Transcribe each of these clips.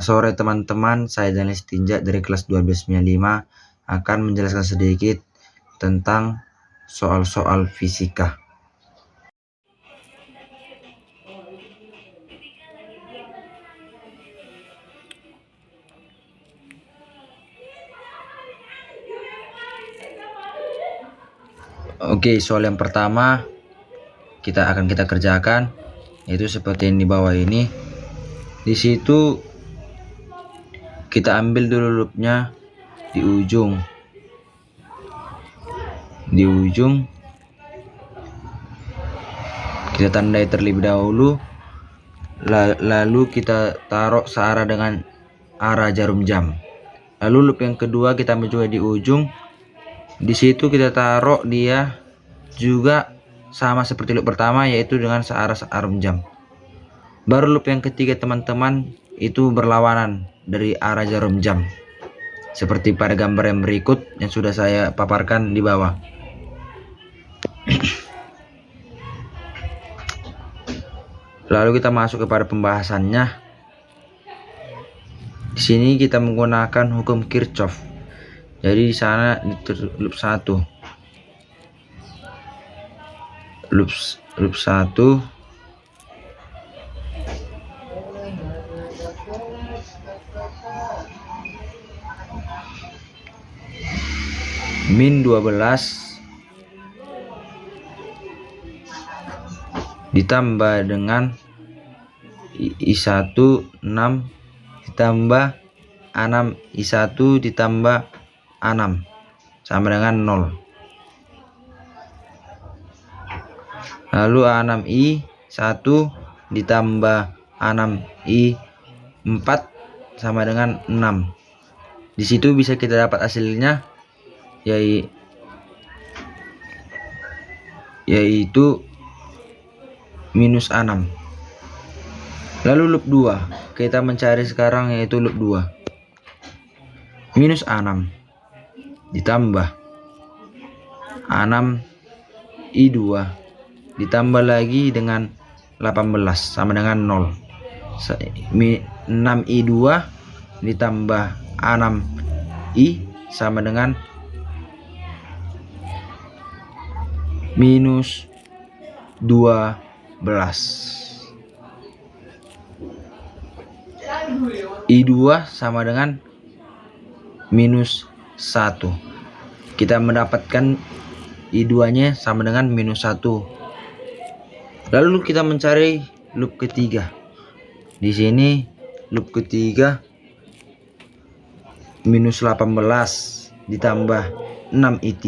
Sore teman-teman, saya Daniel Tinja dari kelas 1295 akan menjelaskan sedikit tentang soal-soal fisika. Oke, soal yang pertama kita kerjakan, yaitu seperti yang di bawah ini. Di situ kita ambil dulu loopnya di ujung. Kita tandai terlebih dahulu, lalu kita taruh searah dengan arah jarum jam. Lalu loop yang kedua kita ambil juga di ujung. Di situ kita taruh dia juga sama seperti loop pertama, yaitu dengan searah jarum jam. Baru loop yang ketiga teman-teman itu berlawanan dari arah jarum jam, seperti pada gambar yang berikut yang sudah saya paparkan di bawah. Lalu kita masuk kepada pembahasannya. Di sini kita menggunakan hukum Kirchhoff. Jadi di sana di loop 1. Loop 1 min 12 ditambah dengan I1 6 ditambah 6 I1 ditambah 6 sama dengan 0. Lalu 6I1 ditambah 6I4 sama dengan 6. Di situ bisa kita dapat hasilnya yaitu minus 6. Lalu loop 2 kita mencari sekarang, yaitu loop 2. Minus 6 ditambah 6I2 ditambah lagi dengan 18 sama dengan 0. 6I2 ditambah 6I sama dengan minus 12. I2 sama dengan minus 1. Kita mendapatkan I2 nya sama dengan minus 1. Lalu kita mencari loop ketiga. Di sini loop ketiga minus 18 ditambah 6I3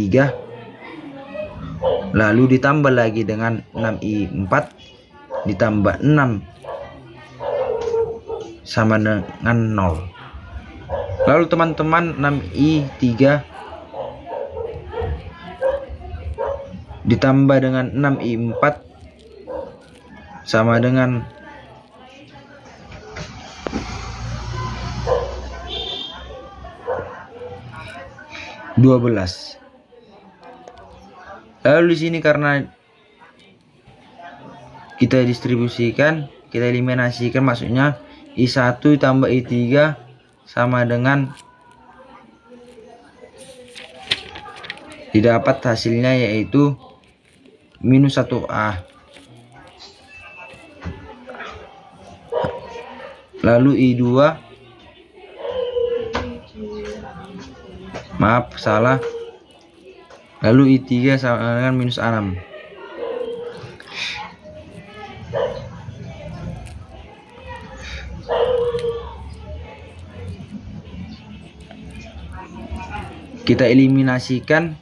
lalu ditambah lagi dengan 6I4 ditambah 6 sama dengan 0. Lalu teman-teman 6I3 ditambah dengan 6I4 sama dengan 12. Lalu di sini karena kita distribusikan, kita eliminasikan, maksudnya I1 tambah I3 sama dengan, didapat hasilnya yaitu minus 1A. Lalu I2, maaf salah, lalu I3 sama dengan minus 6. Kita eliminasikan,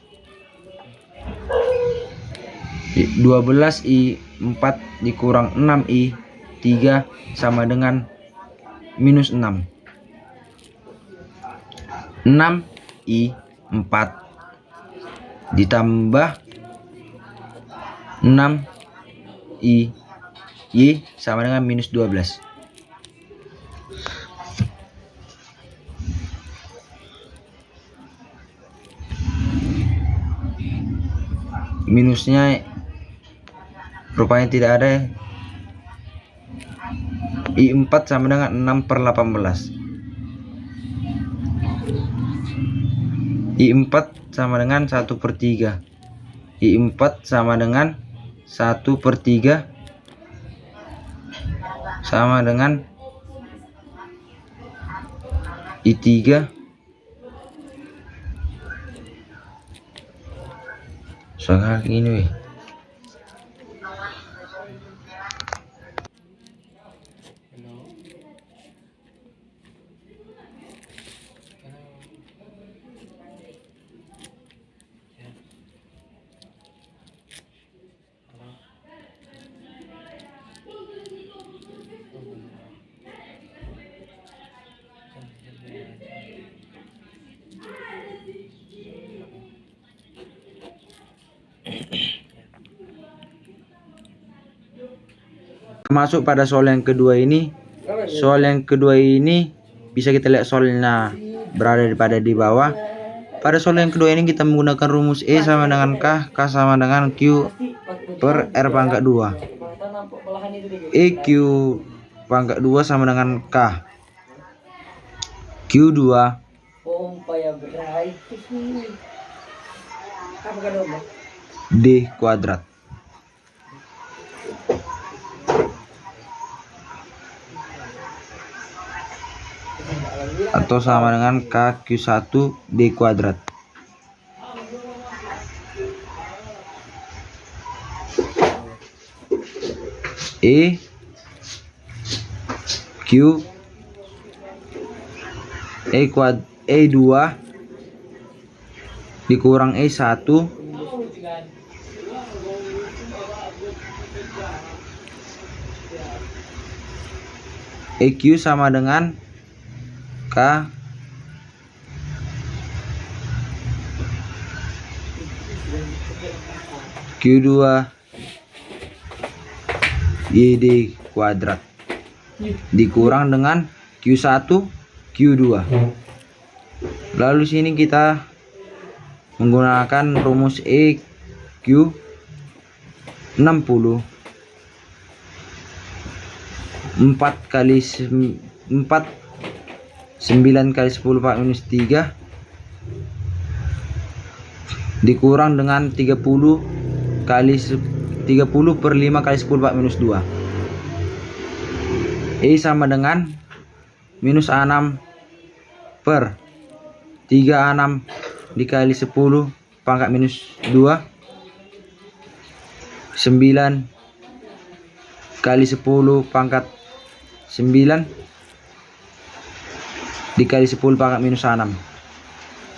12I4 dikurang 6I3 sama dengan minus 6. 6I4 ditambah 6I sama dengan minus 12. Minusnya rupanya tidak ada. I4 sama dengan 6/18. I4 sama dengan 1/3. I4 sama dengan 1/3 sama dengan I3 soal ini weh. Masuk pada soal yang kedua ini. Soal yang kedua ini bisa kita lihat soalnya berada di bawah. Pada soal yang kedua ini kita menggunakan rumus E sama dengan K, K sama dengan Q per R pangkat 2. E Q pangkat 2 sama dengan K Q2 D kuadrat. Atau sama dengan KQ1 D kuadrat. E Q E2 dikurang E1 EQ sama dengan K Q2 YD kuadrat dikurang dengan Q1 Q2. Lalu sini kita menggunakan rumus E Q 60 4 kali 9 kali 10 Pak minus 3 dikurang dengan 30 per 5 kali 10 Pak minus 2. E sama dengan minus 6 per 36 dikali 10 pangkat minus 2 9 kali 10 pangkat 9 dikali 10 pangkat minus 6.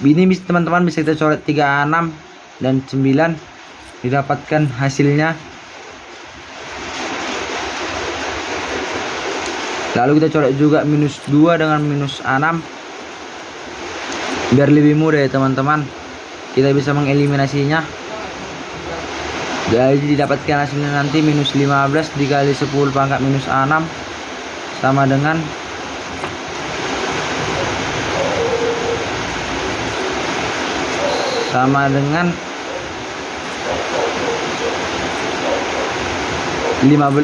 Ini teman-teman bisa kita coret 36 dan 9 didapatkan hasilnya. Lalu kita coret juga minus 2 dengan minus 6 biar lebih mudah ya teman-teman, kita bisa mengeliminasinya. Jadi didapatkan hasilnya nanti minus 15 dikali 10 pangkat minus 6 sama dengan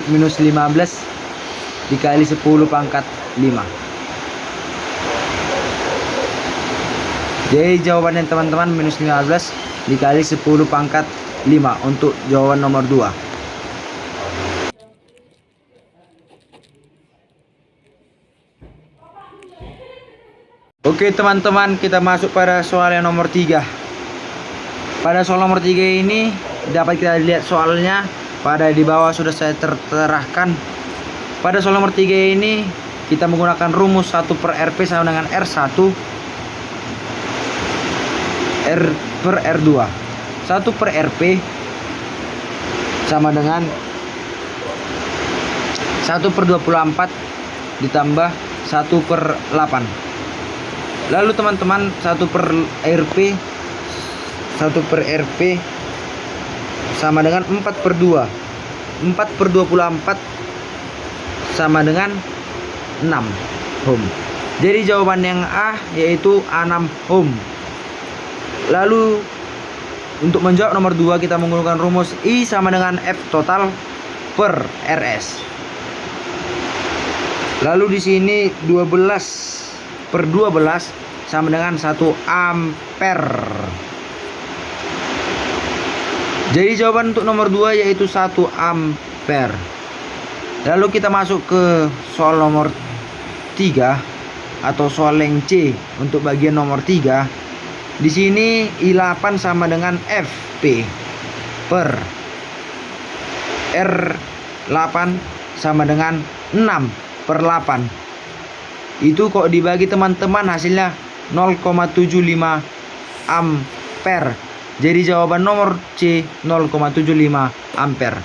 minus 15 dikali 10 pangkat 5. Jadi jawabannya teman-teman minus 15 dikali 10 pangkat 5 untuk jawaban nomor 2. Oke teman-teman, kita masuk pada soal yang nomor 3. Pada soal nomor 3 ini dapat kita lihat soalnya pada di bawah sudah saya terterakan. Pada soal nomor 3 ini kita menggunakan rumus 1 per RP sama dengan R1 R per R2. 1 per RP sama dengan 1 per 24 ditambah 1 per 8. Lalu teman-teman 1 per RP sama dengan 4 per 2. 4 per 24 sama dengan 6 ohm. Jadi jawaban yang A yaitu A6 ohm. Lalu untuk menjawab nomor 2 kita menggunakan rumus I sama dengan F total per RS. Lalu di sini 12 per 12 sama dengan 1 ampere. Jadi jawaban untuk nomor 2 yaitu 1 ampere. Lalu kita masuk ke soal nomor 3 atau soal leng C untuk bagian nomor 3. Di sini I8 sama dengan Fp per R8 sama dengan 6/8. Itu kok dibagi teman-teman hasilnya 0,75 ampere. Jadi jawaban nomor C 0,75 ampere.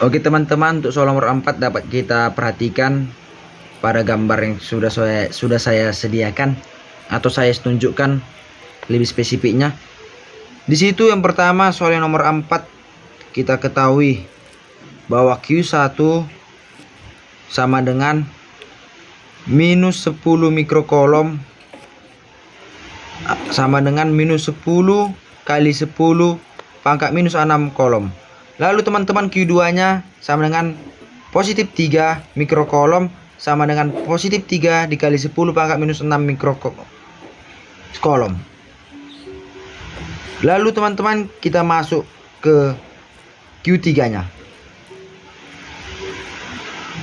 Oke teman-teman, untuk soal nomor 4 dapat kita perhatikan pada gambar yang sudah saya sediakan atau saya tunjukkan lebih spesifiknya. Di situ yang pertama soal yang nomor 4 kita ketahui bahwa Q1 sama dengan minus 10 mikrokolom sama dengan minus 10 kali 10 pangkat minus 6 kolom. Lalu teman-teman Q2 nya sama dengan positif 3 mikrokolom sama dengan positif 3 dikali 10 pangkat minus 6 mikrokolom. Lalu teman-teman kita masuk ke Q3 nya.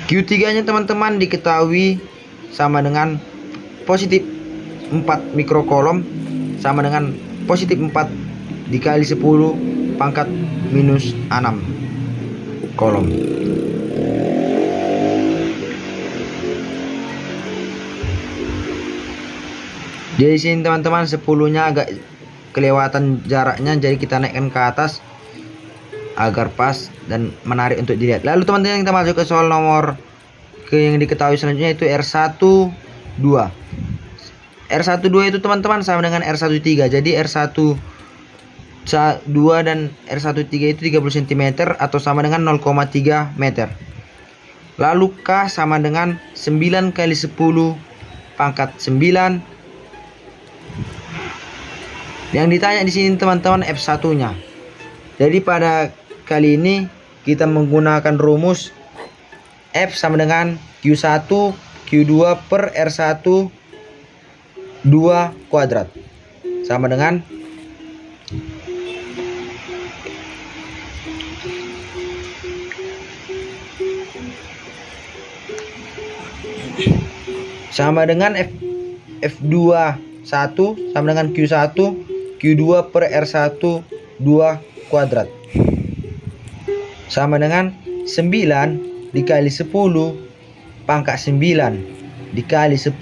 Q3 nya teman-teman diketahui sama dengan positif 4 mikrokolom sama dengan positif 4 dikali 10 pangkat minus 6 kolom. Jadi sini teman-teman 10-nya agak kelewatan jaraknya, jadi kita naikkan ke atas agar pas dan menarik untuk dilihat. Lalu teman-teman kita masuk ke soal nomor yang diketahui selanjutnya itu R12. R12 itu teman-teman sama dengan R13. Jadi R12 dan R13 itu 30 cm atau sama dengan 0,3 meter. Lalu K sama dengan 9 kali 10 pangkat 9. Yang ditanya di sini teman-teman F1-nya. Jadi pada kali ini kita menggunakan rumus F sama dengan Q1 Q2 per R1 2 kuadrat sama dengan F2 1 sama dengan Q1 Q2 per R1 2 kuadrat sama dengan 9 dikali 10 pangkat 9 dikali 10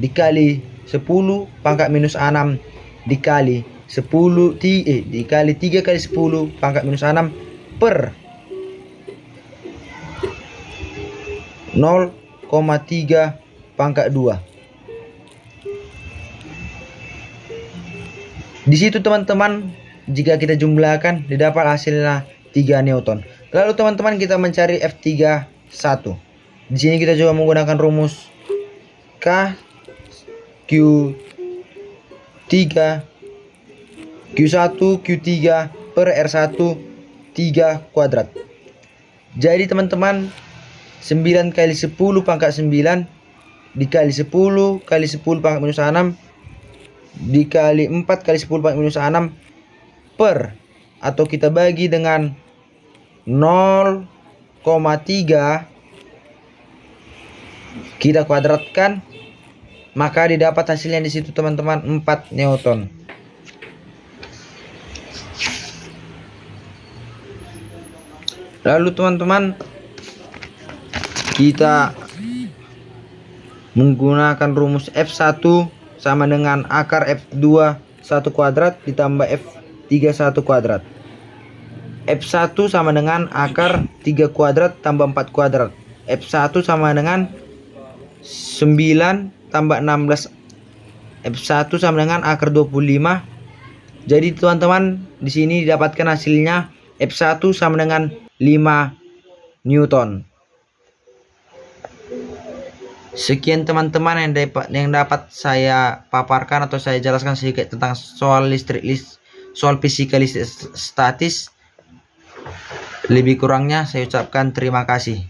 dikali 10 pangkat minus 6 dikali 10 dikali 3 kali 10 pangkat minus 6 per 0,3 pangkat 2. Di situ teman-teman jika kita jumlahkan didapat hasilnya 3 Newton. Lalu teman-teman kita mencari F31. Di sini kita juga menggunakan rumus K Q3 Q1 Q3 per R1 3 kuadrat. Jadi teman-teman 9 kali 10 pangkat 9 dikali 10 kali 10 pangkat minus 6 dikali 4 kali 10 pangkat minus 6 per atau kita bagi dengan 0,3 kita kuadratkan, maka didapat hasilnya di situ teman-teman 4 Newton. Lalu teman-teman kita menggunakan rumus F1 sama dengan akar F2 1 kuadrat ditambah F3 1 kuadrat. F1 sama dengan akar 3 kuadrat tambah 4 kuadrat. F1 sama dengan 9 tambah 16. F1 sama dengan akar 25. Jadi teman-teman di sini didapatkan hasilnya F1 sama dengan 5 Newton. Sekian teman-teman yang dapat saya paparkan atau saya jelaskan sedikit tentang soal soal fisikalis statis. Lebih kurangnya saya ucapkan terima kasih.